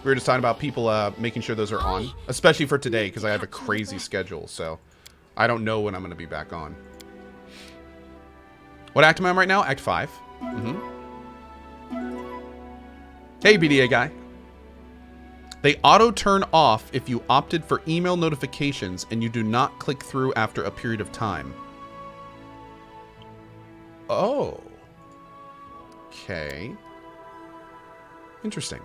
We were just talking about people making sure those are on, especially for today because I have a crazy schedule. So I don't know when I'm going to be back on. What act am I on right now? Act 5. Hey, BDA guy. They auto turn off if you opted for email notifications and you do not click through after a period of time. Oh. Okay. Interesting.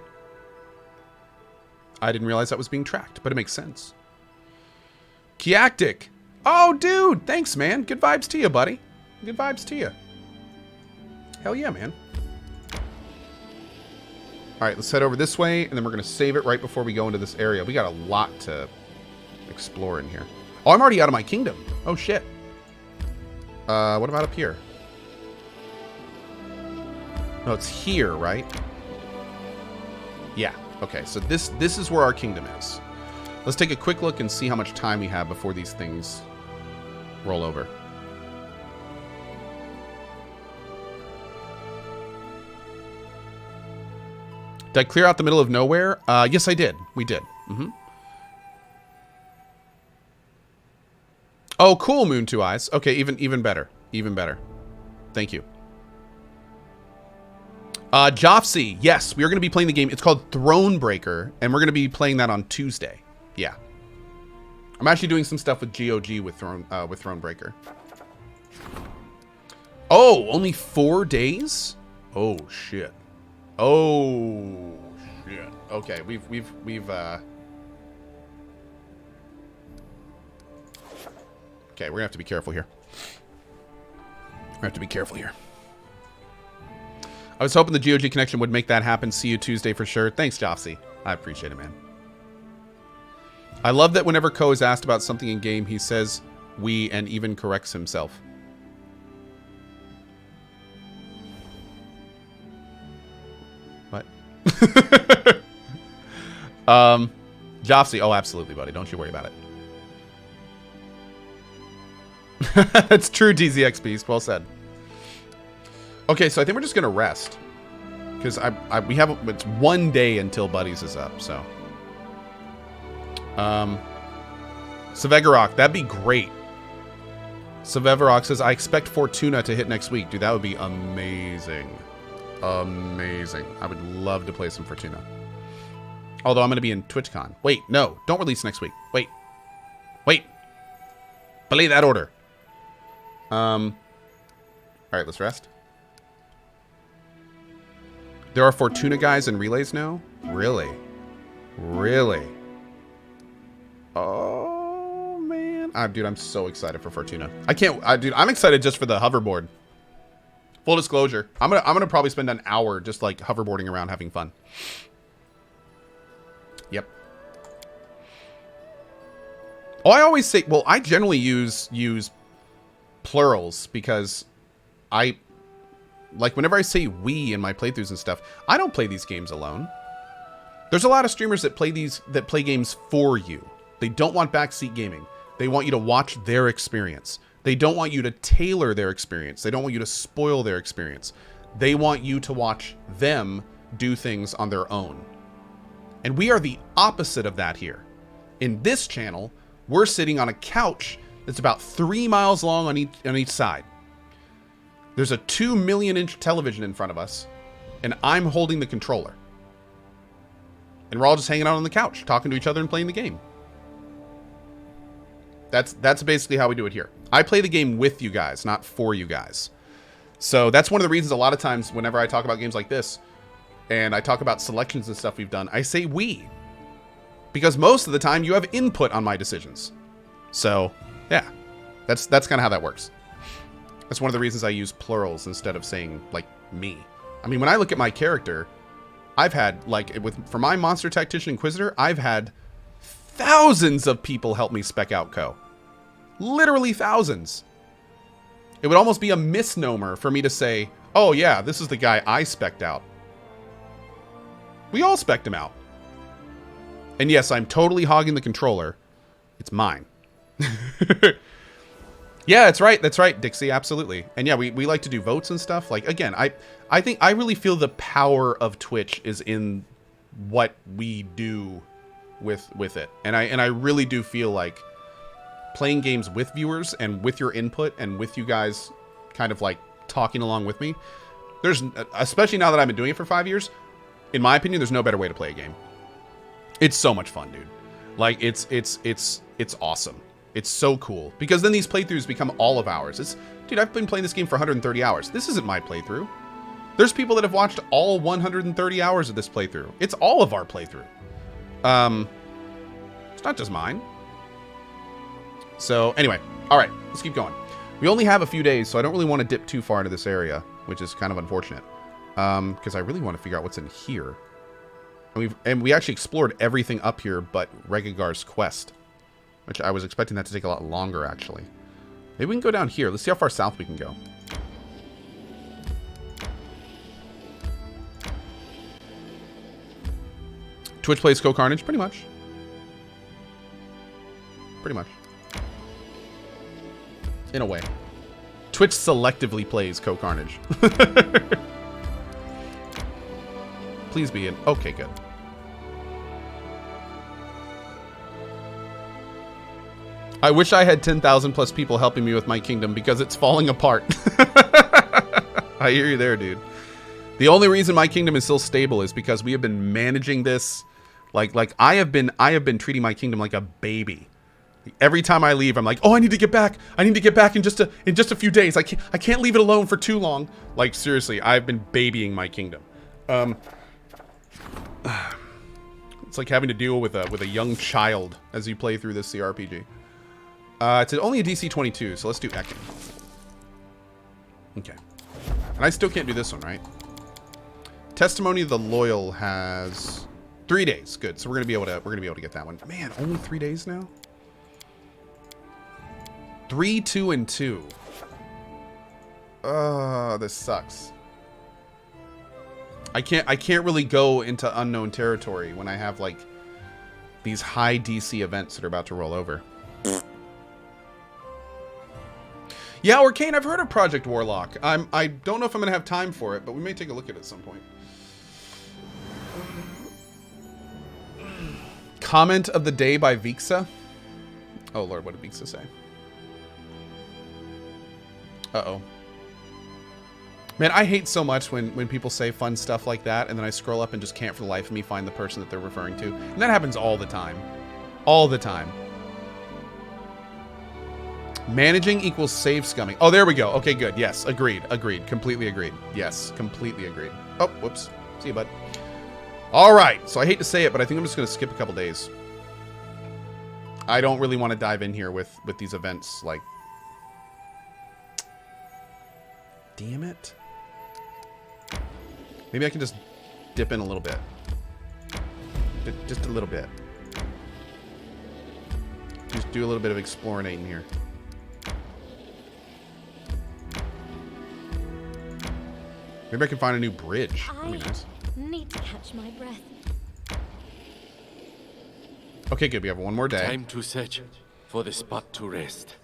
I didn't realize that was being tracked, but it makes sense. Kiactic. Oh, dude. Thanks, man. Good vibes to you, buddy. Good vibes to you. Hell yeah, man. All right, let's head over this way, and then we're going to save it right before we go into this area. We got a lot to explore in here. Oh, I'm already out of my kingdom. Oh, shit. What about up here? No, it's here, right? Yeah. Okay, so this is where our kingdom is. Let's take a quick look and see how much time we have before these things roll over. Did I clear out the middle of nowhere? Yes, I did. We did. Oh, cool, Moon Two Eyes. Okay, even better. Even better. Thank you. Jofsy, yes, we are going to be playing the game. It's called Thronebreaker, and we're going to be playing that on Tuesday. Yeah. I'm actually doing some stuff with GOG with Thronebreaker. Oh, only 4 days? Oh, shit. Oh, shit. Okay, we've okay, we're gonna have to be careful here. I was hoping the GOG connection would make that happen. See you Tuesday for sure. Thanks, Jofsy. I appreciate it, man. I love that whenever Ko is asked about something in game, he says we and even corrects himself. What? Jofsy, oh, absolutely, buddy. Don't you worry about it. That's true, DZX Beast. Well said. Okay, so I think we're just gonna rest because we have it's 1 day until Buddies is up. So, Savegarok, that'd be great. Savegarok says I expect Fortuna to hit next week, dude. That would be amazing, amazing. I would love to play some Fortuna. Although I'm gonna be in TwitchCon. Wait, no, don't release next week. Wait. Belay that order. All right, let's rest. There are Fortuna guys in relays now? Really? Really? Oh, man. Dude, I'm so excited for Fortuna. Dude, I'm excited just for the hoverboard. Full disclosure. I'm gonna probably spend an hour just like hoverboarding around having fun. Yep. Oh, I always say, well, I generally use plurals because like whenever I say we in my playthroughs and stuff, I don't play these games alone. There's a lot of streamers that play games for you. They don't want backseat gaming. They want you to watch their experience. They don't want you to tailor their experience. They don't want you to spoil their experience. They want you to watch them do things on their own. And we are the opposite of that here. In this channel, we're sitting on a couch that's about 3 miles long on each side. There's a 2 million inch television in front of us, and I'm holding the controller. And we're all just hanging out on the couch, talking to each other and playing the game. That's basically how we do it here. I play the game with you guys, not for you guys. So that's one of the reasons a lot of times whenever I talk about games like this, and I talk about selections and stuff we've done, I say we. Because most of the time you have input on my decisions. So, yeah. That's kind of how that works. That's one of the reasons I use plurals instead of saying, like, me. I mean, when I look at my character, I've had, like, for my Monster Tactician Inquisitor, I've had thousands of people help me spec out Ko. Literally thousands. It would almost be a misnomer for me to say, oh yeah, this is the guy I spec'd out. We all spec'd him out. And yes, I'm totally hogging the controller. It's mine. Yeah, that's right, Dixie, absolutely. And yeah, we like to do votes and stuff. Like, again, I think I really feel the power of Twitch is in what we do with it. And I really do feel like playing games with viewers and with your input and with you guys kind of like talking along with me, there's, especially now that I've been doing it for 5 years, in my opinion, there's no better way to play a game. It's so much fun, dude. Like, it's awesome. It's so cool. Because then these playthroughs become all of ours. Dude, I've been playing this game for 130 hours. This isn't my playthrough. There's people that have watched all 130 hours of this playthrough. It's all of our playthrough. It's not just mine. So, anyway. Alright, let's keep going. We only have a few days, so I don't really want to dip too far into this area, which is kind of unfortunate. Because I really want to figure out what's in here. And we actually explored everything up here but Regigar's quest. Which I was expecting that to take a lot longer, actually. Maybe we can go down here. Let's see how far south we can go. Twitch plays CohhCarnage? Pretty much. Pretty much. In a way. Twitch selectively plays CohhCarnage. Please be in. Okay, good. I wish I had 10,000 plus people helping me with my kingdom because it's falling apart. I hear you there, dude. The only reason my kingdom is still stable is because we have been managing this like I have been treating my kingdom like a baby. Every time I leave, I'm like, oh, I need to get back. I need to get back in just a few days. I can't leave it alone for too long. Like, seriously, I've been babying my kingdom. It's like having to deal with a young child as you play through this CRPG. It's only a DC 22, so let's do Ekin. Okay. And I still can't do this one, right? Testimony of the Loyal has 3 days. Good. So we're gonna be able to get that one. Man, only 3 days now? 3, 2, and 2. This sucks. I can't really go into unknown territory when I have like these high DC events that are about to roll over. Yeah, Arcane, I've heard of Project Warlock. I don't know if I'm gonna have time for it, but we may take a look at it at some point. Comment of the day by Vixa. Oh Lord, what did Vixa say? Uh-oh. Man, I hate so much when people say fun stuff like that, and then I scroll up and just can't for the life of me find the person that they're referring to. And that happens all the time. All the time. Managing equals save scumming. Oh, there we go. Okay, good. Yes, agreed. Agreed. Completely agreed. Yes, completely agreed. Oh, whoops. See you, bud. All right. So I hate to say it, but I think I'm just going to skip a couple days. I don't really want to dive in here with these events. Like, damn it. Maybe I can just dip in a little bit. Just a little bit. Just do a little bit of exploring here. Maybe I can find a new bridge. That'd be nice. Need to catch my breath. Okay, good. We have one more day. Time to search for the spot to rest.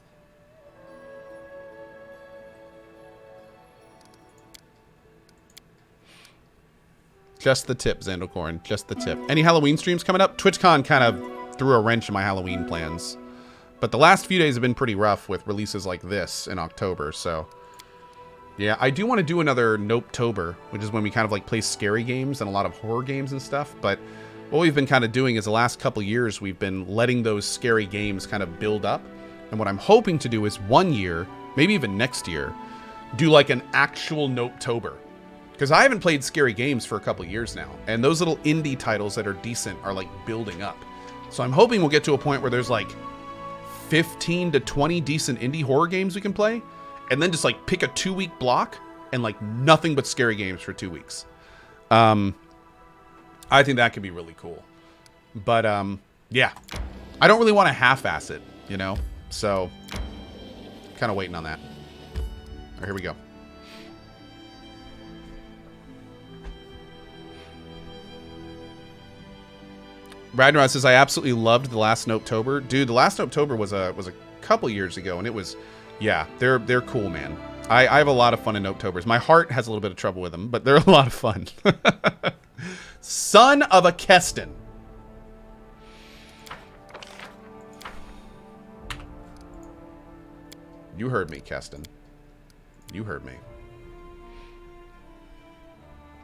Just the tip, Zandocorn. Just the tip. Any Halloween streams coming up? TwitchCon kind of threw a wrench in my Halloween plans. But the last few days have been pretty rough with releases like this in October, so... Yeah, I do want to do another Nopetober, which is when we kind of like play scary games and a lot of horror games and stuff. But what we've been kind of doing is the last couple years, we've been letting those scary games kind of build up. And what I'm hoping to do is 1 year, maybe even next year, do like an actual Nopetober. Because I haven't played scary games for a couple years now. And those little indie titles that are decent are like building up. So I'm hoping we'll get to a point where there's like 15 to 20 decent indie horror games we can play. And then just like pick a 2-week block and like nothing but scary games for 2 weeks. I think that could be really cool. But yeah, I don't really want to half-ass it, you know? So kind of waiting on that. All right, here we go. Ragnarok says, I absolutely loved the last Nopetober. Dude, the last Nopetober was a couple years ago, and it was... Yeah, they're cool, man. I have a lot of fun in Nopetobers. My heart has a little bit of trouble with them, but they're a lot of fun. Son of a Keston. You heard me, Keston. You heard me.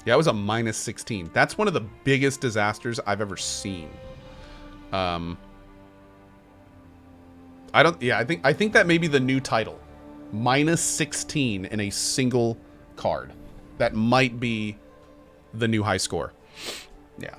Yeah, it was a minus 16. That's one of the biggest disasters I've ever seen. I think that may be the new title. Minus 16 in a single card. That might be the new high score. Yeah.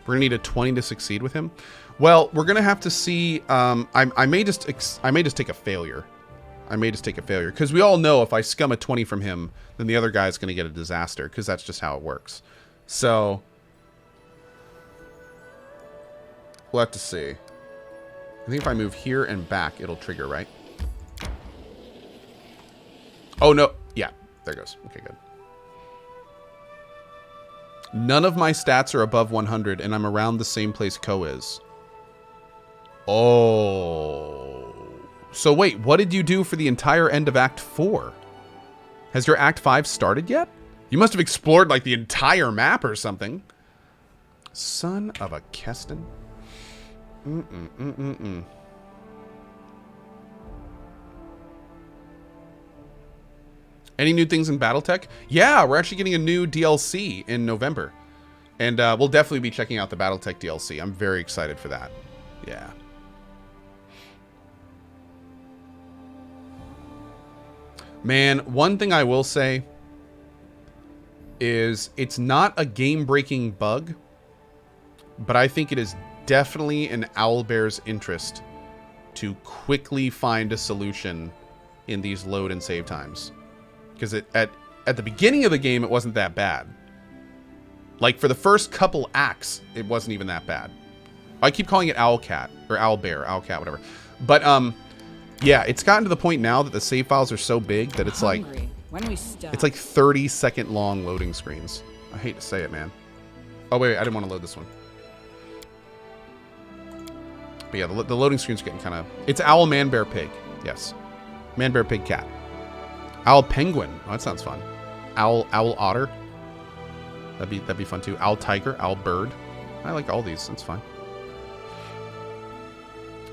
We're gonna need a 20 to succeed with him. Well, we're gonna have to see. I may just take a failure. I may just take a failure because we all know if I scum a 20 from him, then the other guy's gonna get a disaster because that's just how it works. So we'll have to see. I think if I move here and back, it'll trigger, right? Oh no! Yeah, there it goes. Okay, good. None of my stats are above 100, and I'm around the same place Ko is. Oh. So wait, what did you do for the entire end of Act 4? Has your Act 5 started yet? You must have explored, like, the entire map or something. Son of a Keston. Any new things in Battletech? Yeah, we're actually getting a new DLC in November. And we'll definitely be checking out the Battletech DLC. I'm very excited for that. Yeah. Man, one thing I will say is it's not a game-breaking bug, but I think it is definitely in Owlbear's interest to quickly find a solution in these load and save times. Because at the beginning of the game, it wasn't that bad. Like, for the first couple acts, it wasn't even that bad. I keep calling it Owlcat, or Owlbear, Owlcat, whatever. But, yeah, it's gotten to the point now that the save files are so big that it's like... It's like 30-second long loading screens. I hate to say it, man. Oh, wait, I didn't want to load this one. But yeah, the loading screens are getting kind of... It's Owl, Man, Bear, Pig. Yes. Man, Bear, Pig, Cat. Owl Penguin. Oh, that sounds fun. Owl Otter. That'd be fun too. Owl Tiger. Owl Bird. I like all these. That's fine.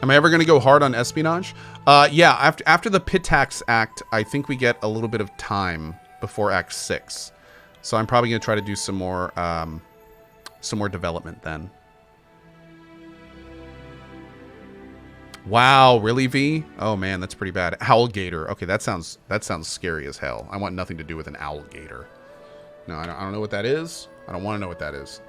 Am I ever going to go hard on espionage? Yeah. After the Pitax Act, I think we get a little bit of time before Act 6. So I'm probably going to try to do some more development then. Wow, really, V? Oh man, that's pretty bad. Owlgator. Okay, that sounds scary as hell. I want nothing to do with an owlgator. No, I don't know what that is. I don't want to know what that is.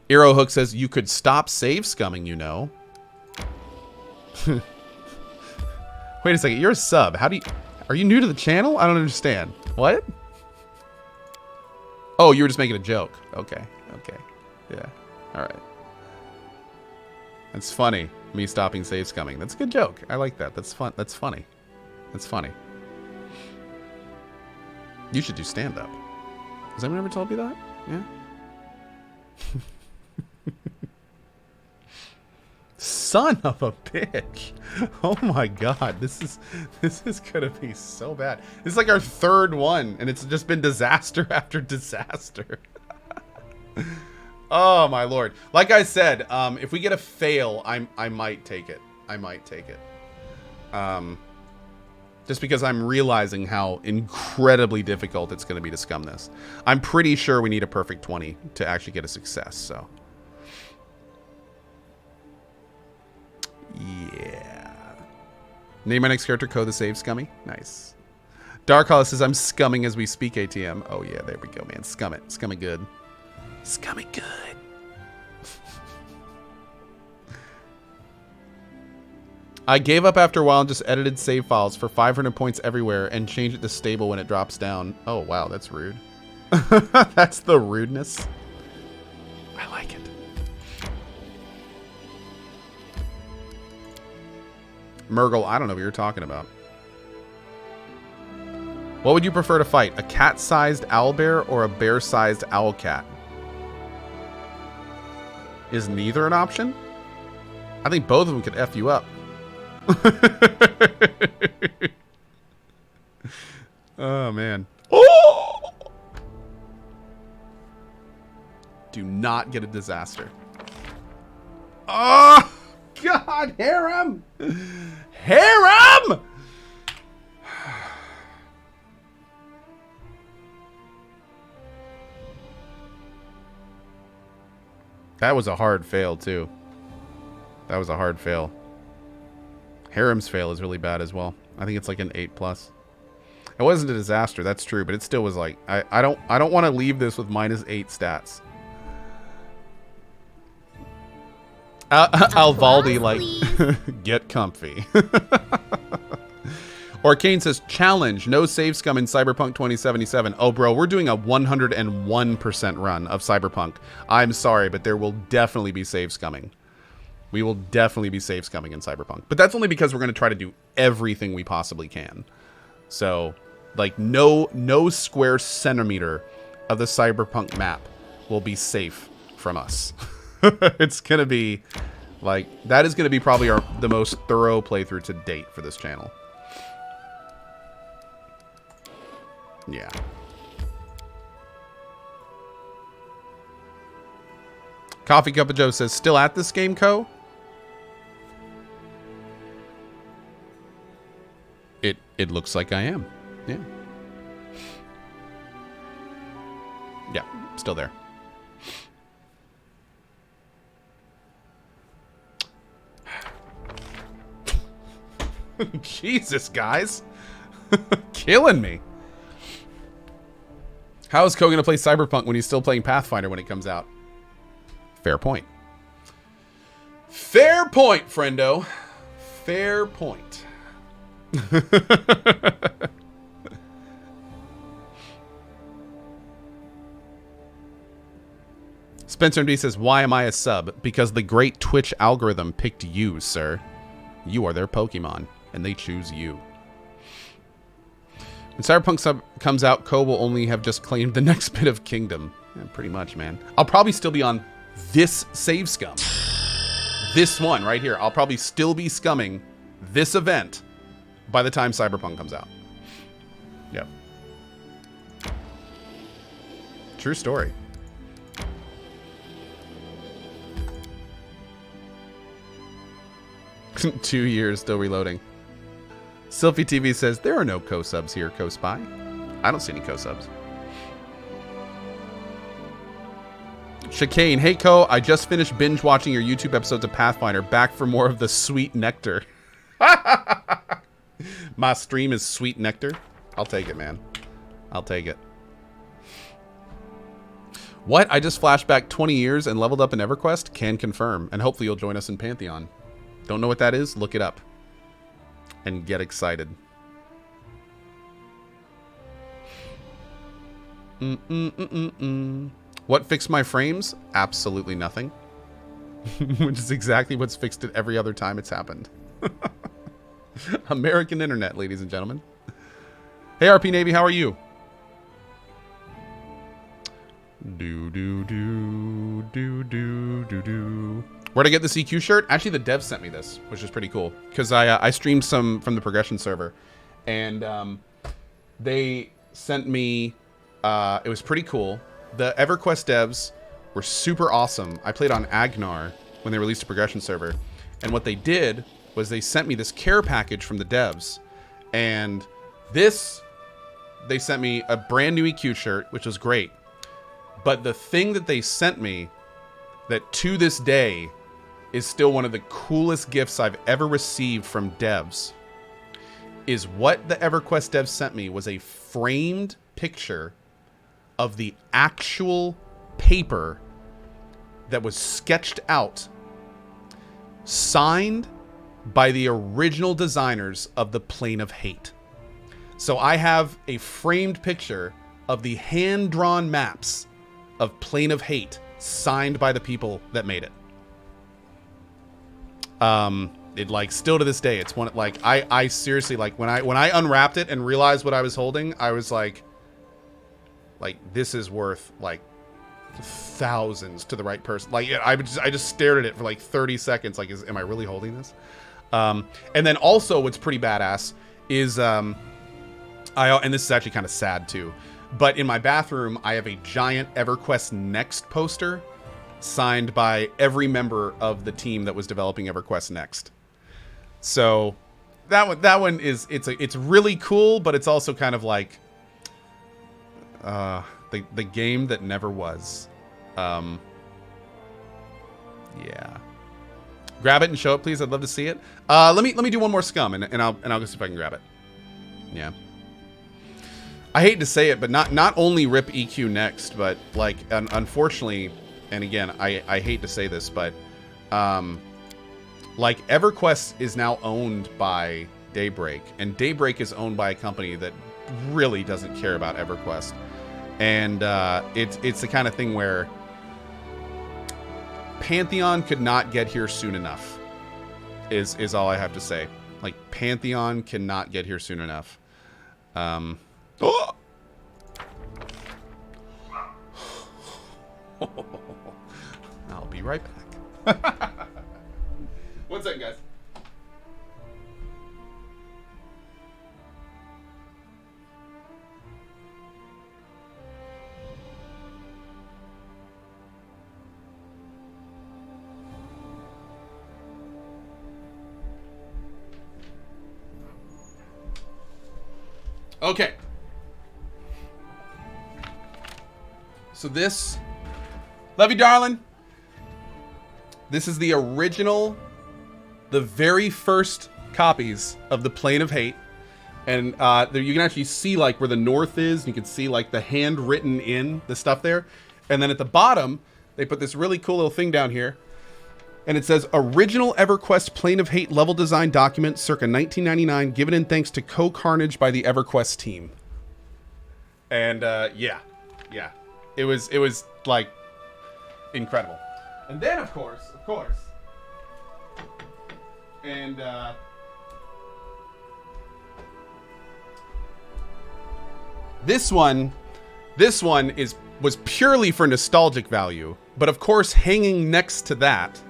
Arrowhook says you could stop save scumming, you know. Wait a second, you're a sub. Are you new to the channel? I don't understand. What? Oh, you were just making a joke. Okay. Yeah. All right. That's funny. Me stopping save scumming. That's a good joke. I like that. That's fun. That's funny. That's funny. You should do stand-up. Has anyone ever told you that? Yeah? Son of a bitch. Oh my god. This is gonna be so bad. This is like our third one, and it's just been disaster after disaster. Oh my lord. Like I said, if we get a fail, I might take it. I might take it. Just because I'm realizing how incredibly difficult it's going to be to scum this. I'm pretty sure we need a perfect 20 to actually get a success, so. Yeah. Name my next character, Ko the Save Scummy. Nice. Dark Hollow says, I'm scumming as we speak, ATM. Oh yeah, there we go, man. Scum it. Scum it good. Scum it good. I gave up after a while and just edited save files for 500 points everywhere and changed it to stable when it drops down. Oh, wow, that's rude. That's the rudeness. I like it. Murgle, I don't know what you're talking about. What would you prefer to fight? A cat-sized owlbear or a bear-sized owlcat? Is neither an option? I think both of them could F you up. Oh, man. Oh! Do not get a disaster. Oh, God, harem! Harem! That was a hard fail, too. That was a hard fail. Harem's fail is really bad as well. I think it's like an 8+. It wasn't a disaster, that's true, but it still was like I don't want to leave this with -8 stats. Alvaldi, like, get comfy. Arcane says, challenge, no save scum in Cyberpunk 2077. Oh, bro, we're doing a 101% run of Cyberpunk. I'm sorry, but there will definitely be save scumming. We will definitely be save scumming in Cyberpunk. But that's only because we're going to try to do everything we possibly can. So, like, no square centimeter of the Cyberpunk map will be safe from us. It's going to be, like, that is going to be probably the most thorough playthrough to date for this channel. Yeah. Coffee Cup of Joe says, still at this game, Co? It looks like I am. Yeah. Yeah, still there. Jesus, guys. Killing me. How is Co going to play Cyberpunk when he's still playing Pathfinder when it comes out? Fair point. Fair point, friendo. Fair point. Spencer MD says, why am I a sub? Because the great Twitch algorithm picked you, sir. You are their Pokemon, and they choose you. When Cyberpunk sub comes out, Co will only have just claimed the next bit of kingdom. Yeah, pretty much, man. I'll probably still be on this save scum. This one right here. I'll probably still be scumming this event by the time Cyberpunk comes out. Yep. True story. Two years still reloading. Sylphie TV says, there are no co-subs here, co-spy. I don't see any co-subs. Chicane, hey Co, I just finished binge watching your YouTube episodes of Pathfinder. Back for more of the sweet nectar. My stream is sweet nectar. I'll take it, man. I'll take it. What? I just flashed back 20 years and leveled up in EverQuest? Can confirm. And hopefully you'll join us in Pantheon. Don't know what that is? Look it up. And get excited. What fixed my frames? Absolutely nothing. Which is exactly what's fixed it every other time it's happened. American internet, ladies and gentlemen. Hey, RP Navy, how are you? Where'd I get the CQ shirt? Actually, the devs sent me this, which is pretty cool. Because I streamed some from the progression server. And they sent me... it was pretty cool. The EverQuest devs were super awesome. I played on Agnar when they released a progression server. And what they did was they sent me this care package from the devs. And this... They sent me a brand new EQ shirt, which was great. But the thing that they sent me that to this day is still one of the coolest gifts I've ever received from devs is what the EverQuest devs sent me was a framed picture of the actual paper that was sketched out, signed by the original designers of the Plane of Hate. So I have a framed picture of the hand-drawn maps of Plane of Hate signed by the people that made it. It like still to this day, it's one like I seriously like when I unwrapped it and realized what I was holding, I was like this is worth like thousands to the right person. Like I just stared at it for like 30 seconds. Like, am I really holding this? And then also what's pretty badass is, and this is actually kind of sad too, but in my bathroom, I have a giant EverQuest Next poster signed by every member of the team that was developing EverQuest Next. So that one is, it's really cool, but it's also kind of like, the game that never was. Yeah. Grab it and show it, please. I'd love to see it. Let me do one more scum, and I'll go see if I can grab it. Yeah. I hate to say it, but not only rip EQ Next, but like unfortunately, and again, I hate to say this, but like EverQuest is now owned by Daybreak, and Daybreak is owned by a company that really doesn't care about EverQuest, and it's the kind of thing where Pantheon could not get here soon enough. Is all I have to say. Like, Pantheon cannot get here soon enough. Oh! I'll be right back. 1 second, guys. Okay. So this, love you, darling. This is the original, the very first copies of the Plane of Hate. And there you can actually see like where the north is. You can see like the handwritten in the stuff there. And then at the bottom, they put this really cool little thing down here. And it says, original EverQuest Plane of Hate level design document circa 1999, given in thanks to CohhCarnage by the EverQuest team. And yeah. It was like incredible. And then of course, and this one was purely for nostalgic value, but of course hanging next to that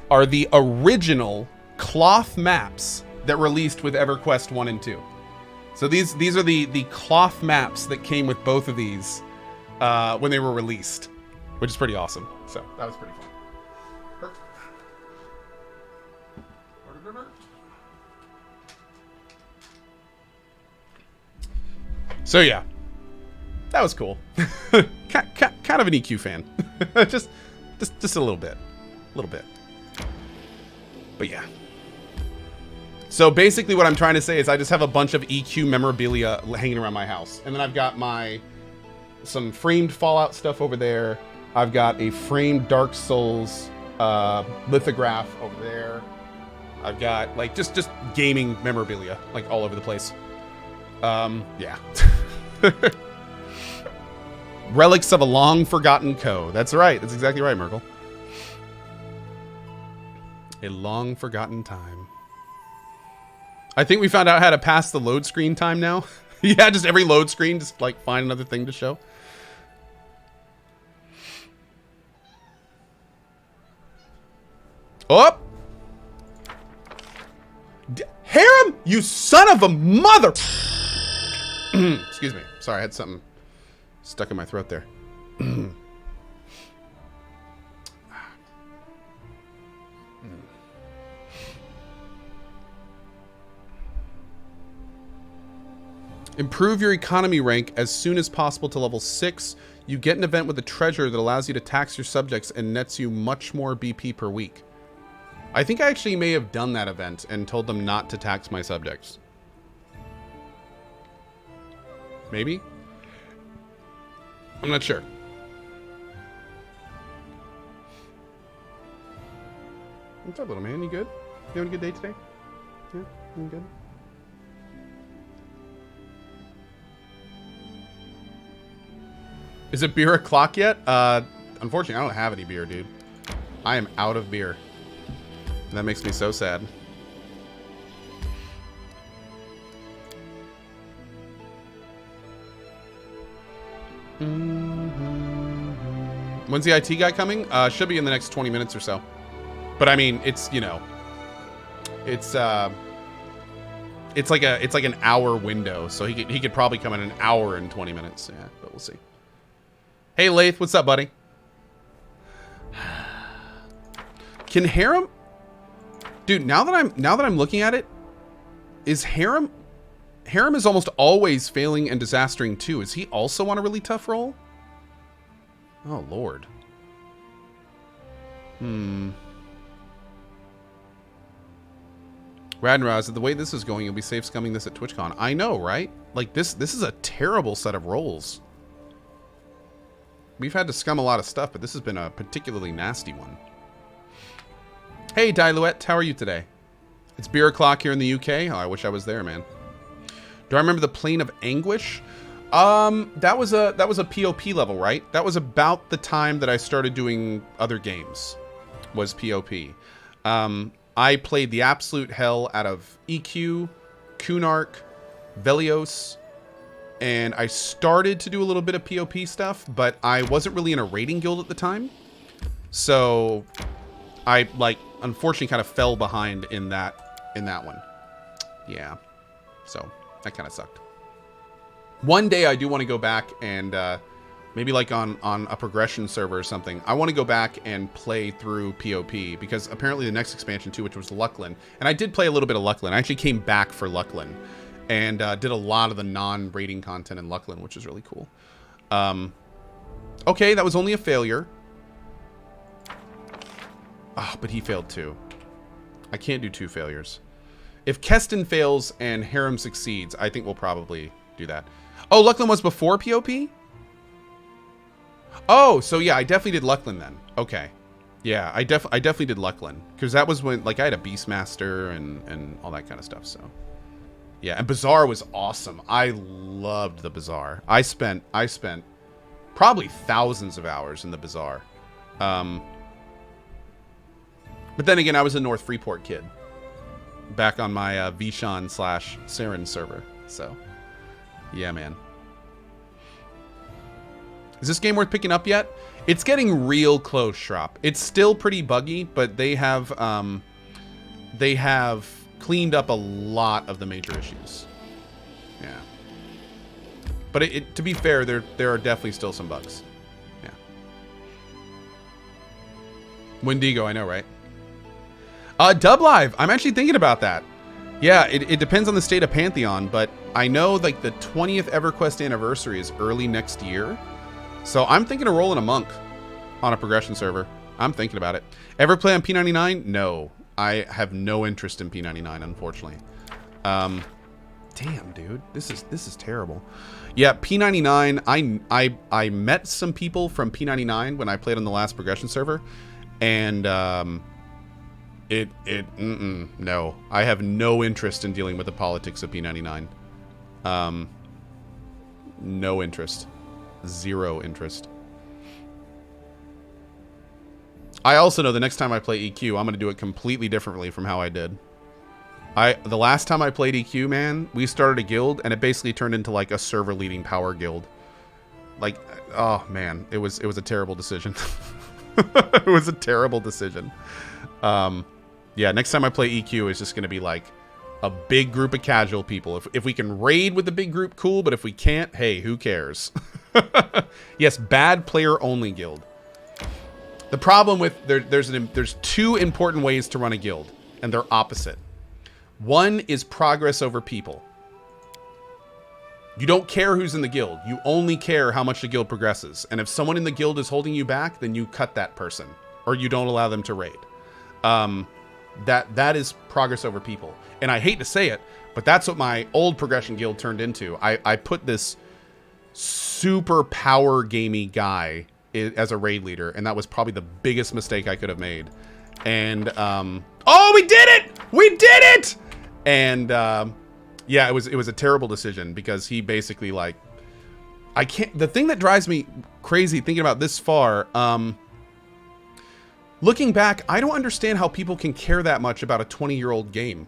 are the original cloth maps that released with EverQuest 1 and 2. So these are the cloth maps that came with both of these when they were released, which is pretty awesome. So that was pretty fun. So yeah, that was cool. kind of an EQ fan. just a little bit. But yeah. So basically what I'm trying to say is I just have a bunch of EQ memorabilia hanging around my house. And then I've got some framed Fallout stuff over there. I've got a framed Dark Souls lithograph over there. I've got like just gaming memorabilia like all over the place. Yeah. Relics of a long forgotten Co. That's right. That's exactly right, Merkel. A long forgotten time. I think we found out how to pass the load screen time now. Yeah, just every load screen, just like find another thing to show. Oh! Harem, you son of a mother! Excuse me. Sorry, I had something stuck in my throat there. Improve your economy rank as soon as possible to level 6. You get an event with a treasure that allows you to tax your subjects and nets you much more BP per week. I think I actually may have done that event and told them not to tax my subjects. Maybe? I'm not sure. What's up, little man? You good? You having a good day today? Yeah? You good? Is it beer o'clock yet? Unfortunately, I don't have any beer, dude. I am out of beer. That makes me so sad. When's the IT guy coming? Should be in the next 20 minutes or so. But I mean, it's, you know, it's like an hour window, so he could probably come in an hour and 20 minutes. Yeah, but we'll see. Hey Lath, what's up, buddy? Can Harem, dude? Now that I'm looking at it, is Harem is almost always failing and disastering too. Is he also on a really tough roll? Oh Lord. Radnraz, the way this is going, you'll be safe scumming this at TwitchCon. I know, right? Like this is a terrible set of rolls. We've had to scum a lot of stuff, but this has been a particularly nasty one. Hey, Diluette, how are you today? It's beer o'clock here in the UK. Oh, I wish I was there, man. Do I remember the Plane of Anguish? That was a POP level, right? That was about the time that I started doing other games. Was POP. I played the absolute hell out of EQ, Kunark, Velios, and I started to do a little bit of POP stuff, but I wasn't really in a raiding guild at the time. So I, like, unfortunately kind of fell behind in that one. Yeah. So that kind of sucked. One day I do want to go back and maybe like on a progression server or something. I want to go back and play through POP because apparently the next expansion too, which was Luckland, and I did play a little bit of Luckland. I actually came back for Luckland and did a lot of the non-raiding content in Luckland, which is really cool. Okay, that was only a failure. Oh, but he failed too. I can't do 2 failures. If Keston fails and Harem succeeds, I think we'll probably do that. Oh, Luckland was before POP? Oh, so yeah, I definitely did Luckland then. Okay. Yeah, I definitely did Luckland. Because that was when, like, I had a Beastmaster and all that kind of stuff, so. Yeah, and Bazaar was awesome. I loved the Bazaar. I spent probably thousands of hours in the Bazaar. But then again, I was a North Freeport kid. Back on my Vishan / Saren server. So, yeah, man. Is this game worth picking up yet? It's getting real close, Shrop. It's still pretty buggy, but they have cleaned up a lot of the major issues. Yeah. But to be fair, there are definitely still some bugs. Yeah. Wendigo, I know, right? Dub Live. I'm actually thinking about that. Yeah, it depends on the state of Pantheon, but I know like the 20th EverQuest anniversary is early next year. So I'm thinking of rolling a monk on a progression server. I'm thinking about it. Ever play on P99? No. I have no interest in P99, unfortunately. Damn, dude. This is terrible. Yeah, P99, I met some people from P99 when I played on the last progression server, and no. I have no interest in dealing with the politics of P99. No interest. 0 interest. I also know the next time I play EQ, I'm going to do it completely differently from how I did. The last time I played EQ, man, we started a guild, and it basically turned into like a server leading power guild. Like, oh man, it was a terrible decision. It was a terrible decision. Yeah, next time I play EQ, it's just going to be like a big group of casual people. If we can raid with the big group, cool. But if we can't, hey, who cares? Yes, bad player only guild. The problem with there's 2 important ways to run a guild, and they're opposite. One is progress over people. You don't care who's in the guild. You only care how much the guild progresses. And if someone in the guild is holding you back, then you cut that person, or you don't allow them to raid. That is progress over people. And I hate to say it, but that's what my old progression guild turned into. I put this super power gamey guy as a raid leader, and that was probably the biggest mistake I could have made. And oh, we did it! We did it! And yeah, it was a terrible decision because he basically like I can't. The thing that drives me crazy thinking about this far, looking back, I don't understand how people can care that much about a 20-year-old game.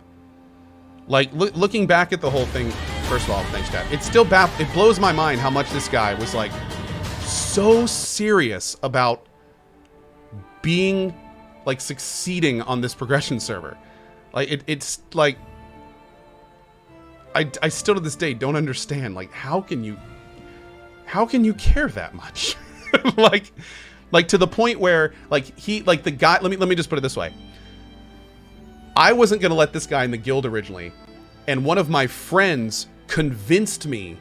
Like, looking back at the whole thing, first of all, thanks, Dad. It still it blows my mind how much this guy was, like, so serious about being like succeeding on this progression server. Like it's like I still to this day don't understand, like, how can you care that much? like to the point where like the guy, let me just put it this way. I wasn't going to let this guy in the guild originally, and one of my friends convinced me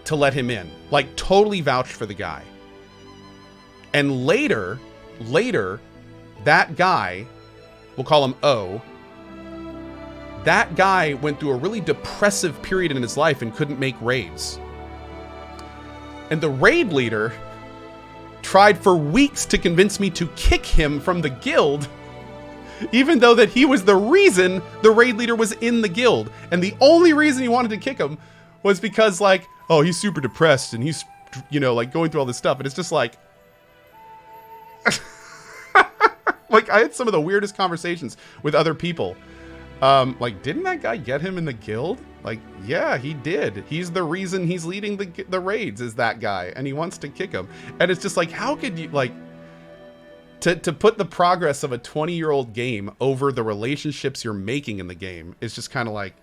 to let him in. Like, totally vouched for the guy. And later, that guy, we'll call him O, that guy went through a really depressive period in his life and couldn't make raids. And the raid leader tried for weeks to convince me to kick him from the guild, even though that he was the reason the raid leader was in the guild. And the only reason he wanted to kick him was because, like, oh, he's super depressed and he's, you know, like, going through all this stuff. And it's just like, like, I had some of the weirdest conversations with other people. Like, didn't that guy get him in the guild? Like, yeah, he did. He's the reason he's leading the raids, is that guy, and he wants to kick him. And it's just like, how could you, like, to put the progress of a 20-year-old game over the relationships you're making in the game is just kind of like,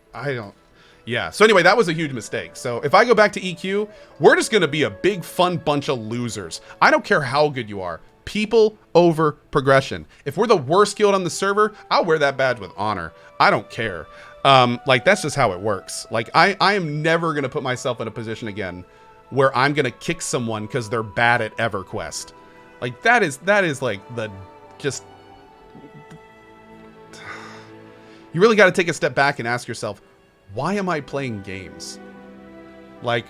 yeah. So anyway, that was a huge mistake. So if I go back to EQ, we're just going to be a big fun bunch of losers. I don't care how good you are. People over progression. If we're the worst guild on the server, I'll wear that badge with honor. I don't care. Like, that's just how it works. Like, I am never going to put myself in a position again where I'm going to kick someone because they're bad at EverQuest. Like, that is like the just... You really got to take a step back and ask yourself, why am I playing games? Like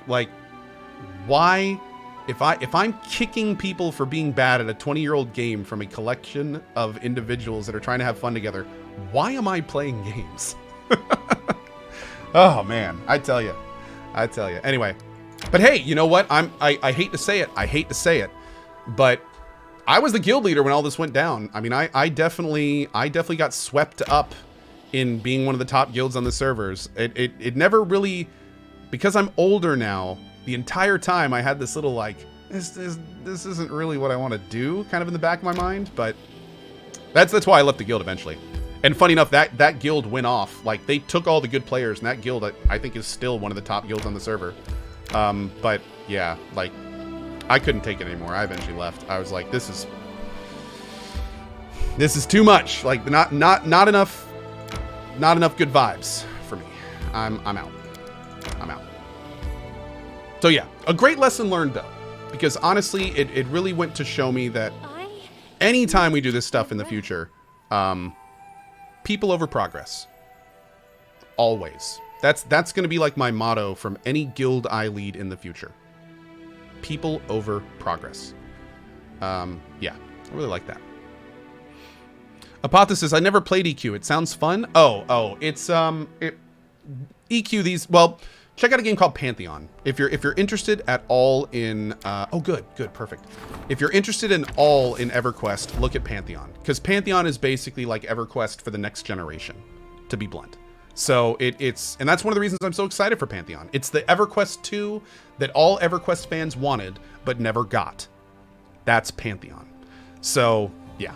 why... If I'm kicking people for being bad at a 20-year-old game from a collection of individuals that are trying to have fun together, why am I playing games? Oh man, I tell you. Anyway, but hey, you know what? I hate to say it, but I was the guild leader when all this went down. I mean, I definitely got swept up in being one of the top guilds on the servers. It never really, because I'm older now. The entire time I had this little, like, this isn't really what I want to do, kind of in the back of my mind, but that's why I left the guild eventually. And funny enough, that guild went off. Like, they took all the good players, and that guild, I think, is still one of the top guilds on the server. But yeah, like, I couldn't take it anymore. I eventually left. I was like, this is too much. Like, not enough good vibes for me. I'm out. So yeah, a great lesson learned though, because honestly, it really went to show me that anytime we do this stuff in the future, people over progress. Always. That's going to be like my motto from any guild I lead in the future. People over progress. Yeah, I really like that. Apotheosis, I never played EQ. It sounds fun. Oh, it's EQ these, well, check out a game called Pantheon. If you're interested at all in, oh, good, perfect. If you're interested in all in EverQuest, look at Pantheon, because Pantheon is basically like EverQuest for the next generation, to be blunt. So it's, and that's one of the reasons I'm so excited for Pantheon. It's the EverQuest 2 that all EverQuest fans wanted, but never got. That's Pantheon. So yeah,